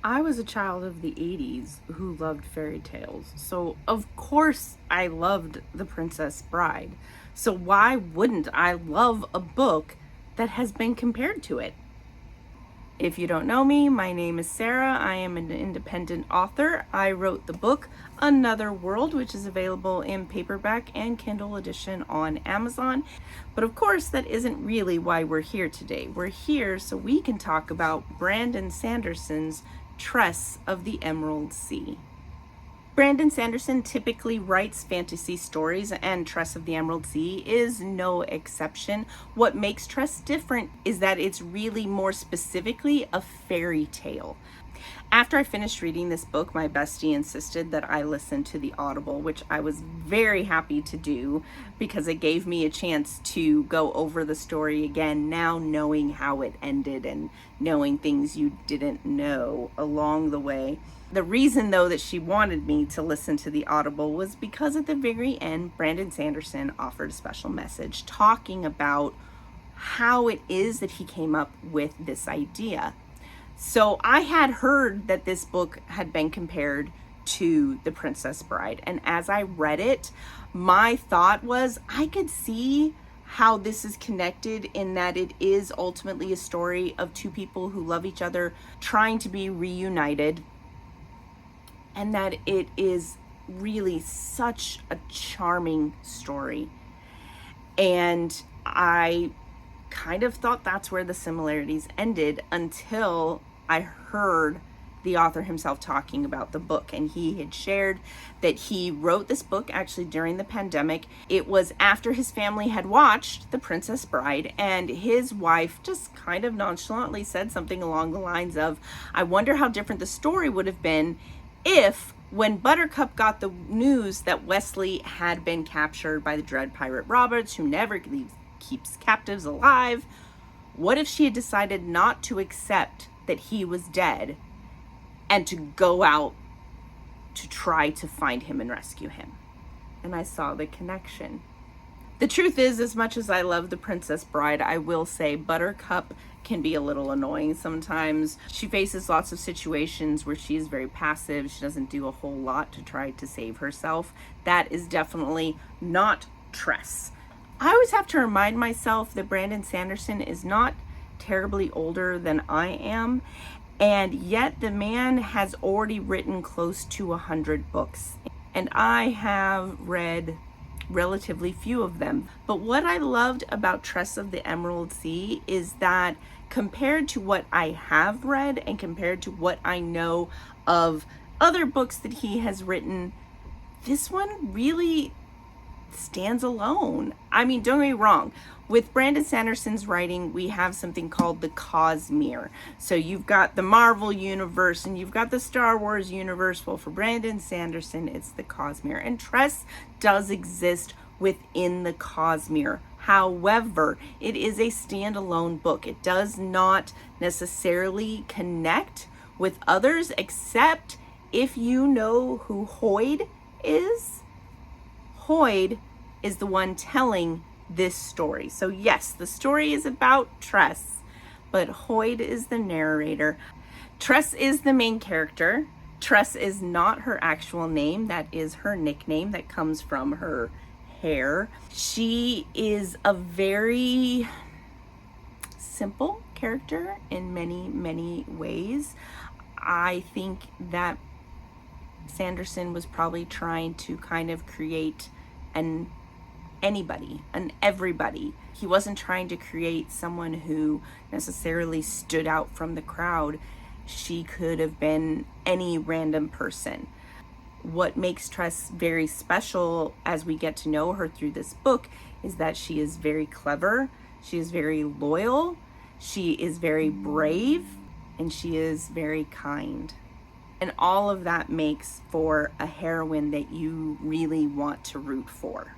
I was a child of the 80s who loved fairy tales, so of course I loved The Princess Bride. So why wouldn't I love a book that has been compared to it? If you don't know me, my name is Sarah. I am an independent author. I wrote the book Another World, which is available in paperback and Kindle edition on Amazon. But of course, that isn't really why we're here today. We're here so we can talk about Brandon Sanderson's Tress of the Emerald Sea. Brandon Sanderson typically writes fantasy stories, and Tress of the Emerald Sea is no exception. What makes Tress different is that it's really more specifically a fairy tale. After I finished reading this book, my bestie insisted that I listen to the Audible, which I was very happy to do because it gave me a chance to go over the story again, now knowing how it ended and knowing things you didn't know along the way. The reason, though, that she wanted me to listen to the Audible was because at the very end, Brandon Sanderson offered a special message talking about how it is that he came up with this idea. So I had heard that this book had been compared to The Princess Bride. And as I read it, my thought was I could see how this is connected in that it is ultimately a story of two people who love each other, trying to be reunited, and that it is really such a charming story. And I kind of thought that's where the similarities ended until I heard the author himself talking about the book. And he had shared that he wrote this book actually during the pandemic. It was after his family had watched The Princess Bride, and his wife just kind of nonchalantly said something along the lines of, I wonder how different the story would have been if, when Buttercup got the news that Wesley had been captured by the dread pirate Roberts, who never keeps captives alive, what if she had decided not to accept that he was dead and to go out to try to find him and rescue him? And I saw the connection. The truth is, as much as I love The Princess Bride, I will say Buttercup can be a little annoying sometimes. She faces lots of situations where she is very passive. She doesn't do a whole lot to try to save herself. That is definitely not Tress. I always have to remind myself that Brandon Sanderson is not terribly older than I am, and yet the man has already written close to 100 books, and I have read relatively few of them. But what I loved about Tress of the Emerald Sea is that compared to what I have read and compared to what I know of other books that he has written, this one really stands alone. I mean, don't get me wrong. With Brandon Sanderson's writing, we have something called the Cosmere. So you've got the Marvel universe and you've got the Star Wars universe. Well, for Brandon Sanderson, it's the Cosmere. And Tress does exist within the Cosmere. However, it is a standalone book. It does not necessarily connect with others, except if you know who Hoyd is. Hoyd is the one telling this story. So yes, the story is about Tress, but Hoyd is the narrator. Tress is the main character. Tress is not her actual name. That is her nickname that comes from her hair. She is a very simple character in many, many ways. I think that Sanderson was probably trying to kind of create an everybody. He wasn't trying to create someone who necessarily stood out from the crowd. She could have been any random person. What makes Tress very special as we get to know her through this book is that she is very clever, she is very loyal, she is very brave, and she is very kind. And all of that makes for a heroine that you really want to root for.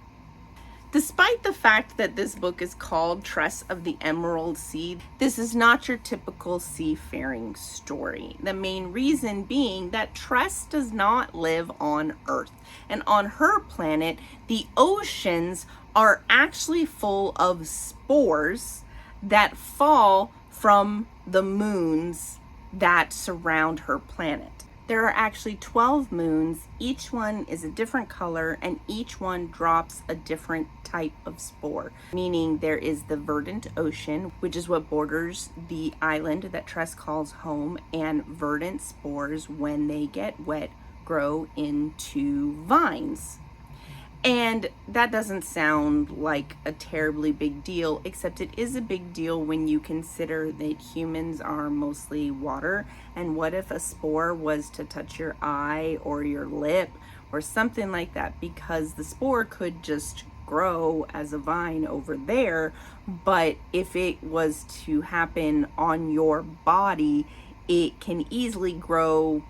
Despite the fact that this book is called Tress of the Emerald Sea, this is not your typical seafaring story. The main reason being that Tress does not live on Earth. And on her planet, the oceans are actually full of spores that fall from the moons that surround her planet. There are actually 12 moons. Each one is a different color, and each one drops a different type of spore. Meaning there is the verdant ocean, which is what borders the island that Tress calls home, and verdant spores, when they get wet, grow into vines. And that doesn't sound like a terribly big deal, except it is a big deal when you consider that humans are mostly water. And what if a spore was to touch your eye or your lip or something like that? Because the spore could just grow as a vine over there, but if it was to happen on your body, it can easily grow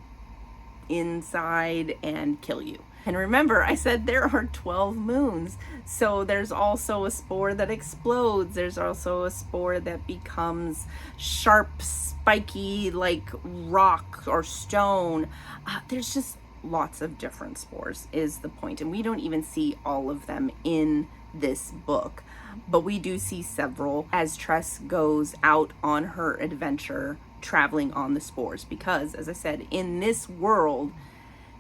inside and kill you. And remember, I said there are 12 moons. So there's also a spore that explodes. There's also a spore that becomes sharp, spiky, like rock or stone. There's just lots of different spores is the point. And we don't even see all of them in this book. But we do see several as Tress goes out on her adventure traveling on the spores. Because, as I said, in this world,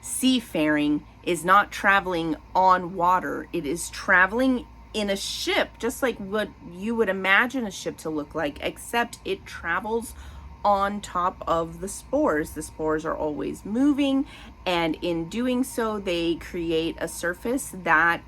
seafaring is not traveling on water. It is traveling in a ship, just like what you would imagine a ship to look like, except it travels on top of the spores. The spores are always moving, and in doing so, they create a surface that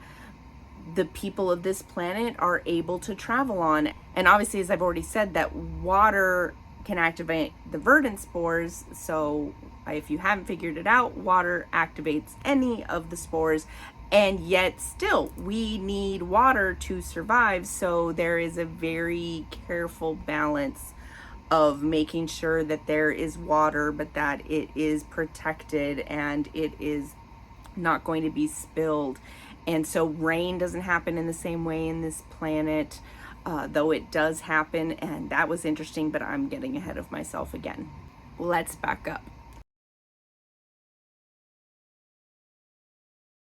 the people of this planet are able to travel on. And obviously, as I've already said, that water can activate the verdant spores. So if you haven't figured it out, water activates any of the spores, and yet still we need water to survive. So there is a very careful balance of making sure that there is water, but that it is protected and it is not going to be spilled. And so rain doesn't happen in the same way in this planet, though it does happen. And that was interesting, but I'm getting ahead of myself again. Let's back up.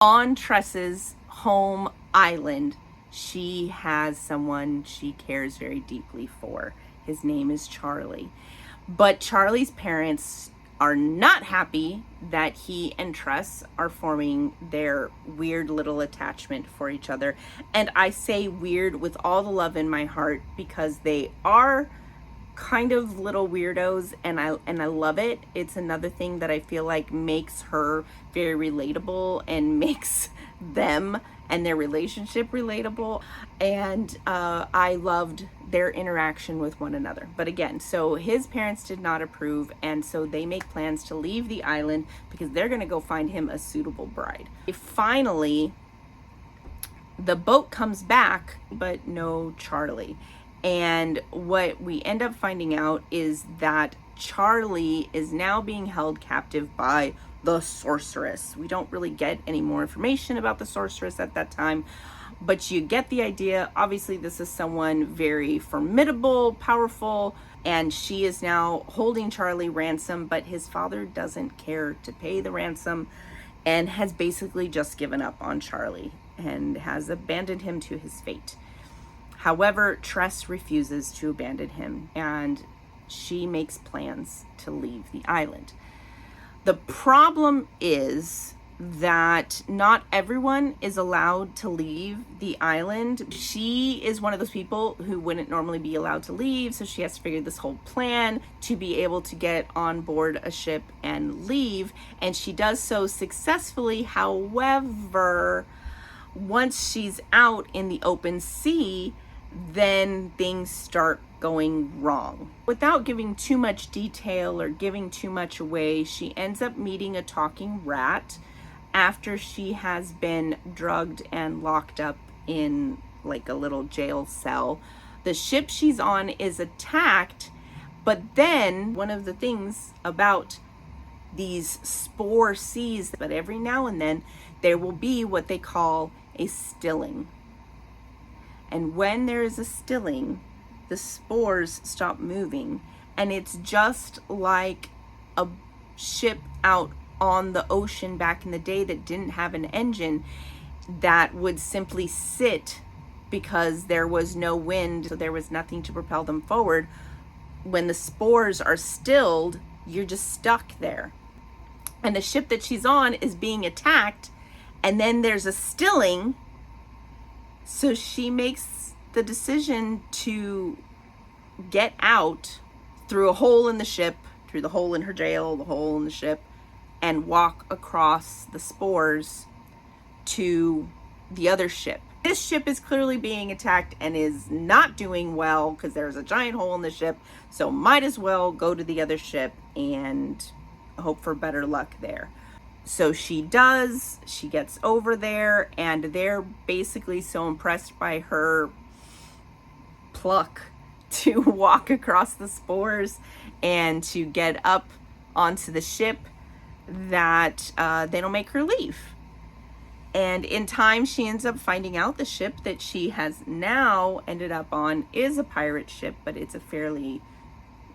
On Tress's home island, she has someone she cares very deeply for. His name is Charlie. But Charlie's parents are not happy that he and Tress are forming their weird little attachment for each other. And I say weird with all the love in my heart, because they are kind of little weirdos, and I love it. It's another thing that I feel like makes her very relatable and makes them and their relationship relatable. And I loved their interaction with one another. But again, so his parents did not approve, and so they make plans to leave the island because they're going to go find him a suitable bride. Finally, the boat comes back, but no Charlie. And what we end up finding out is that Charlie is now being held captive by the sorceress. We don't really get any more information about the sorceress at that time, but you get the idea. Obviously, this is someone very formidable, powerful, and she is now holding Charlie ransom, but his father doesn't care to pay the ransom and has basically just given up on Charlie and has abandoned him to his fate. However, Tress refuses to abandon him, and she makes plans to leave the island. The problem is that not everyone is allowed to leave the island. She is one of those people who wouldn't normally be allowed to leave, so she has to figure this whole plan to be able to get on board a ship and leave, and she does so successfully. However, once she's out in the open sea, then things start going wrong. Without giving too much detail or giving too much away, she ends up meeting a talking rat after she has been drugged and locked up in like a little jail cell. The ship she's on is attacked, but then one of the things about these spore seas, but every now and then there will be what they call a stilling. And when there is a stilling, the spores stop moving. And it's just like a ship out on the ocean back in the day that didn't have an engine, that would simply sit because there was no wind, so there was nothing to propel them forward. When the spores are stilled, You're just stuck there. And the ship that she's on is being attacked, and then there's a stilling. So she makes the decision to get out through a hole in the ship, through the hole in her jail, the hole in the ship, and walk across the spores to the other ship. This ship is clearly being attacked and is not doing well because there's a giant hole in the ship. So might as well go to the other ship and hope for better luck there. So she does. She gets over there, and they're basically so impressed by her pluck to walk across the spores and to get up onto the ship that they don't make her leave. And in time, she ends up finding out the ship that she has now ended up on is a pirate ship, but it's a fairly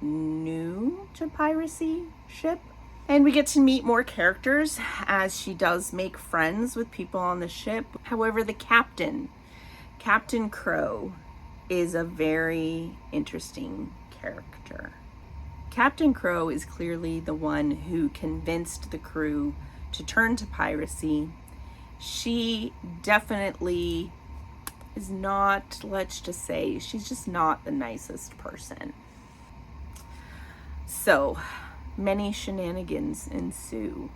new to piracy ship. And we get to meet more characters as she does make friends with people on the ship. However, the captain, Captain Crow, is a very interesting character. Captain Crow is clearly the one who convinced the crew to turn to piracy. She definitely is not, let's just say, she's just not the nicest person. So many shenanigans ensue.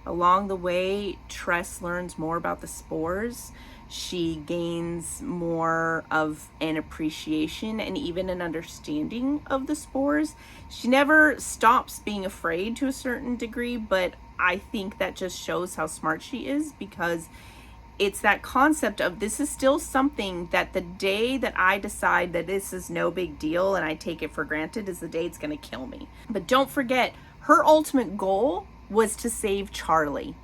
Along the way, Tress learns more about the spores. She gains more of an appreciation and even an understanding of the spores. She never stops being afraid to a certain degree, but I think that just shows how smart she is, because it's that concept of this is still something that the day that I decide that this is no big deal and I take it for granted is the day it's going to kill me. But don't forget, her ultimate goal was to save Charlie.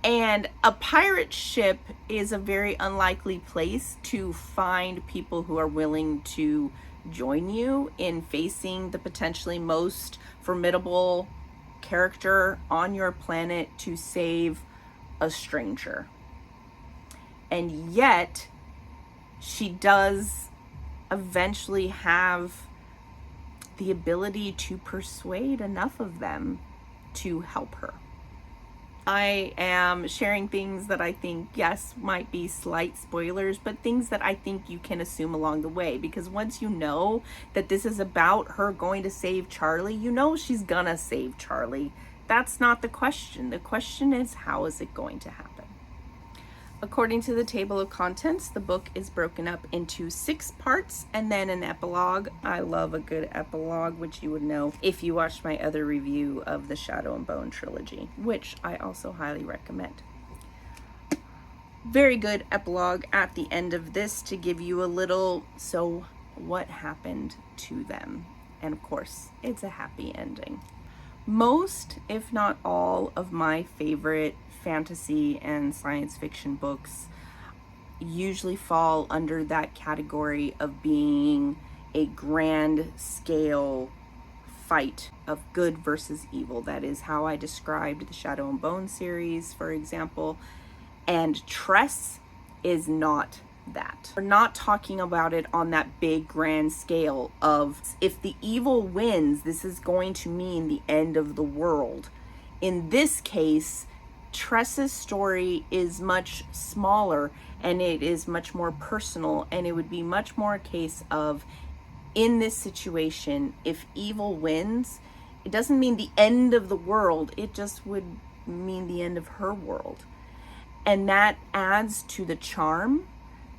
And a pirate ship is a very unlikely place to find people who are willing to join you in facing the potentially most formidable character on your planet to save a stranger. And yet, she does eventually have the ability to persuade enough of them to help her. I am sharing things that I think, yes, might be slight spoilers, but things that I think you can assume along the way. Because once you know that this is about her going to save Charlie, you know she's gonna save Charlie. That's not the question. The question is, how is it going to happen? According to the table of contents, the book is broken up into 6 parts and then an epilogue. I love a good epilogue, which you would know if you watched my other review of the Shadow and Bone trilogy, which I also highly recommend. Very good epilogue at the end of this to give you a little, so what happened to them? And of course, it's a happy ending. Most, if not all, of my favorite fantasy and science fiction books usually fall under that category of being a grand scale fight of good versus evil. That is how I described the Shadow and Bone series, for example. And Tress is not that. We're not talking about it on that big grand scale of if the evil wins, this is going to mean the end of the world. In this case, Tress's story is much smaller and it is much more personal, and it would be much more a case of, in this situation, if evil wins, it doesn't mean the end of the world, it just would mean the end of her world. And that adds to the charm,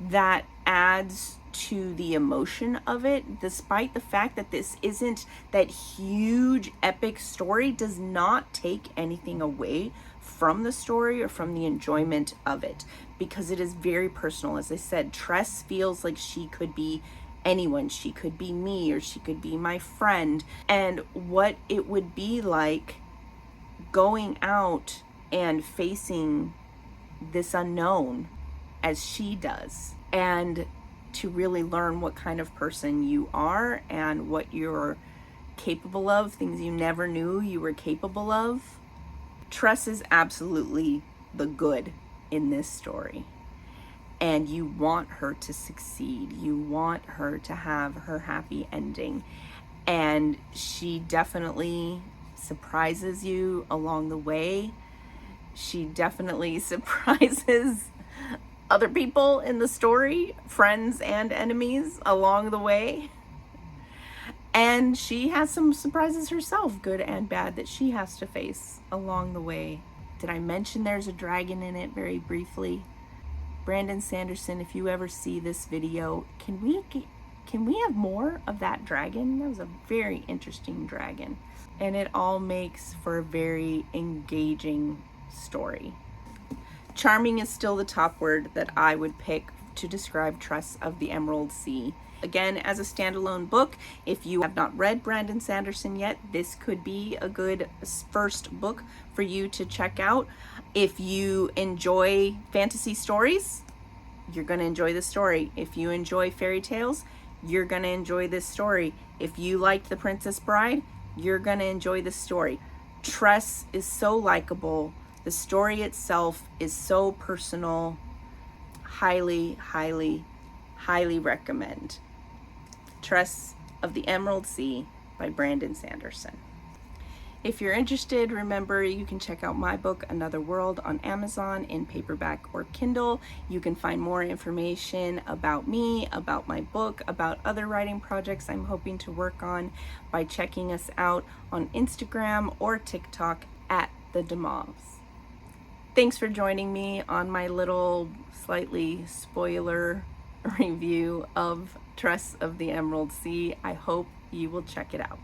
that adds to the emotion of it, despite the fact that this isn't that huge epic story, does not take anything away from the story or from the enjoyment of it, because it is very personal. As I said, Tress feels like she could be anyone. She could be me, or she could be my friend, and what it would be like going out and facing this unknown as she does, and to really learn what kind of person you are and what you're capable of, things you never knew you were capable of. Tress is absolutely the good in this story, and you want her to succeed. You want her to have her happy ending, and she definitely surprises you along the way. She definitely surprises other people in the story, friends and enemies along the way. And she has some surprises herself, good and bad, that she has to face along the way. Did I mention there's a dragon in it very briefly? Brandon Sanderson, if you ever see this video, can we have more of that dragon? That was a very interesting dragon. And it all makes for a very engaging story. Charming is still the top word that I would pick to describe Tress of the Emerald Sea. Again, as a standalone book, if you have not read Brandon Sanderson yet, this could be a good first book for you to check out. If you enjoy fantasy stories, you're going to enjoy this story. If you enjoy fairy tales, you're going to enjoy this story. If you liked The Princess Bride, you're going to enjoy this story. Tress is so likable. The story itself is so personal. Highly, highly, highly recommend. Tress of the Emerald Sea by Brandon Sanderson. If you're interested, remember you can check out my book, Another World, on Amazon in paperback or Kindle. You can find more information about me, about my book, about other writing projects I'm hoping to work on by checking us out on Instagram or TikTok at The Demoms. Thanks for joining me on my little slightly spoiler review of Tress of the Emerald Sea. I hope you will check it out.